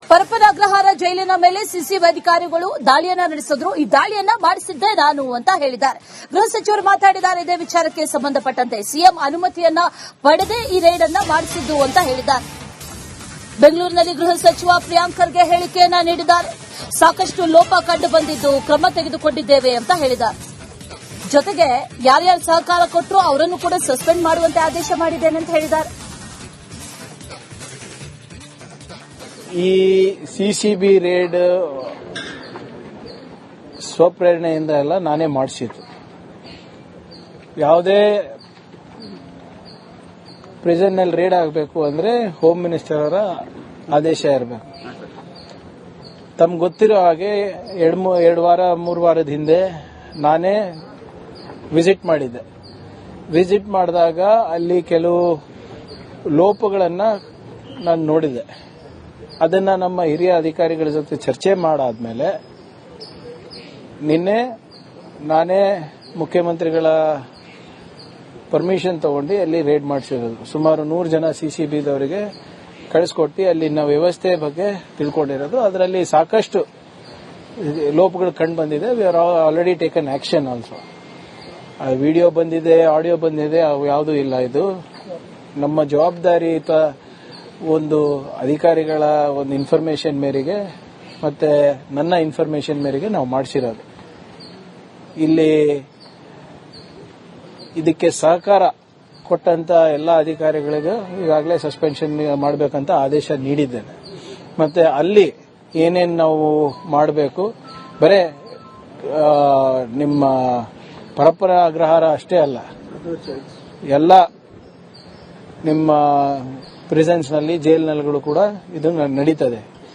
ಪರಪ್ಪನ ಅಗ್ರಹಾರ ಜೈಲಿನ ಮೇಲೆ ಸಿಸಿಬಿ ಅಧಿಕಾರಿಗಳು ದಾಳಿಯನ್ನ ನಡೆಸಿದ್ರು. ಈ ದಾಳಿಯನ್ನ ಮಾಡಿಸಿದ್ದೆ ನಾನು ಅಂತ ಹೇಳಿದ್ದಾರೆ. ಗೃಹ ಸಚಿವರು ಮಾತಾಡಿದ್ದಾರೆ. ಇದೇ ವಿಚಾರಕ್ಕೆ ಸಂಬಂಧಪಟ್ಟಂತೆ ಸಿಎಂ ಅನುಮತಿಯನ್ನ ಪಡೆದೇ ಈ ರೇಡ್ ಅನ್ನ ಮಾಡಿಸಿದ್ದು ಅಂತ ಹೇಳಿದ್ದಾರೆ. ಬೆಂಗಳೂರಿನಲ್ಲಿ ಗೃಹ ಸಚಿವ ಪ್ರಿಯಾಂಕ್ ಖರ್ಗೆ ಹೇಳಿಕೆಯನ್ನ ನೀಡಿದ್ದಾರೆ. ಸಾಕಷ್ಟು ಲೋಪ ಕಂಡು ಬಂದಿದ್ದು ಕ್ರಮ ತೆಗೆದುಕೊಂಡಿದ್ದೇವೆ ಅಂತ ಹೇಳಿದ್ದಾರೆ. ಜೊತೆಗೆ ಯಾರ್ಯಾರು ಸಹಕಾರ ಕೊಟ್ಟರು ಅವರನ್ನು ಕೂಡ ಸಸ್ಪೆಂಡ್ ಮಾಡುವಂತೆ ಆದೇಶ ಮಾಡಿದ್ದೇನೆ ಅಂತ ಹೇಳಿದ್ದಾರೆ. ಈ ಸಿಸಿಬಿ ರೇಡ್ ಸ್ವಪ್ರೇರಣೆಯಿಂದ ಎಲ್ಲ ನಾನೇ ಮಾಡಿಸಿದ್ದು. ಯಾವುದೇ ಪ್ರಿಸನ್ನಲ್ಲಿ ರೇಡ್ ಆಗಬೇಕು ಅಂದ್ರೆ ಹೋಮ್ ಮಿನಿಸ್ಟರ್ ಅವರ ಆದೇಶ ಇರಬೇಕು. ತಮ್ಗೆ ಗೊತ್ತಿರೋ ಹಾಗೆ ಎರಡು ವಾರ 3 ವಾರದ ಹಿಂದೆ ನಾನೇ ವಿಸಿಟ್ ಮಾಡಿದ್ದೆ. ವಿಸಿಟ್ ಮಾಡಿದಾಗ ಅಲ್ಲಿ ಕೆಲವು ಲೋಪಗಳನ್ನ ನಾನು ನೋಡಿದೆ. ಅದನ್ನ ನಮ್ಮ ಹಿರಿಯ ಅಧಿಕಾರಿಗಳ ಜೊತೆ ಚರ್ಚೆ ಮಾಡಾದ್ಮೇಲೆ ನಿನ್ನೆ ನಾನೇ ಮುಖ್ಯಮಂತ್ರಿಗಳ ಪರ್ಮಿಷನ್ ತಗೊಂಡು ಅಲ್ಲಿ ರೇಡ್ ಮಾಡಿಸಿರೋದು. ಸುಮಾರು 100 ಜನ ಸಿಸಿಬಿದವರಿಗೆ ಕಳಿಸ್ಕೊಟ್ಟು ಅಲ್ಲಿನ ವ್ಯವಸ್ಥೆ ಬಗ್ಗೆ ತಿಳ್ಕೊಂಡಿರೋದು. ಅದರಲ್ಲಿ ಸಾಕಷ್ಟು ಲೋಪಗಳು ಕಂಡು ಬಂದಿದೆ. We are already taken action also. Video ಬಂದಿದೆ, ಆಡಿಯೋ ಬಂದಿದೆ, ಅವು ಯಾವುದೂ ಇಲ್ಲ. ಇದು ನಮ್ಮ ಜವಾಬ್ದಾರಿಯುತ ಒಂದು ಅಧಿಕಾರಿಗಳ ಒಂದು ಇನ್ಫಾರ್ಮೇಶನ್ ಮೇರೆಗೆ ಮತ್ತೆ ನನ್ನ ಇನ್ಫಾರ್ಮೇಶನ್ ಮೇರೆಗೆ ನಾವು ಮಾಡಿಸಿರೋದು. ಇಲ್ಲಿ ಇದಕ್ಕೆ ಸಹಕಾರ ಕೊಟ್ಟಂತ ಎಲ್ಲ ಅಧಿಕಾರಿಗಳಿಗೂ ಈಗಾಗಲೇ ಸಸ್ಪೆನ್ಷನ್ ಮಾಡಬೇಕಂತ ಆದೇಶ ನೀಡಿದ್ದೇನೆ. ಮತ್ತೆ ಅಲ್ಲಿ ಏನೇನು ನಾವು ಮಾಡಬೇಕು, ಬರೇ ನಿಮ್ಮ ಪರಪ್ಪನ ಅಗ್ರಹಾರ ಅಷ್ಟೇ ಅಲ್ಲ, ಎಲ್ಲ ನಿಮ್ಮ ಪ್ರಿಸನ್ಸ್ನಲ್ಲಿ ಜೈಲ್ನಲ್ಲಿಗಳು ಕೂಡ ಇದು ನಡೀತದೆ.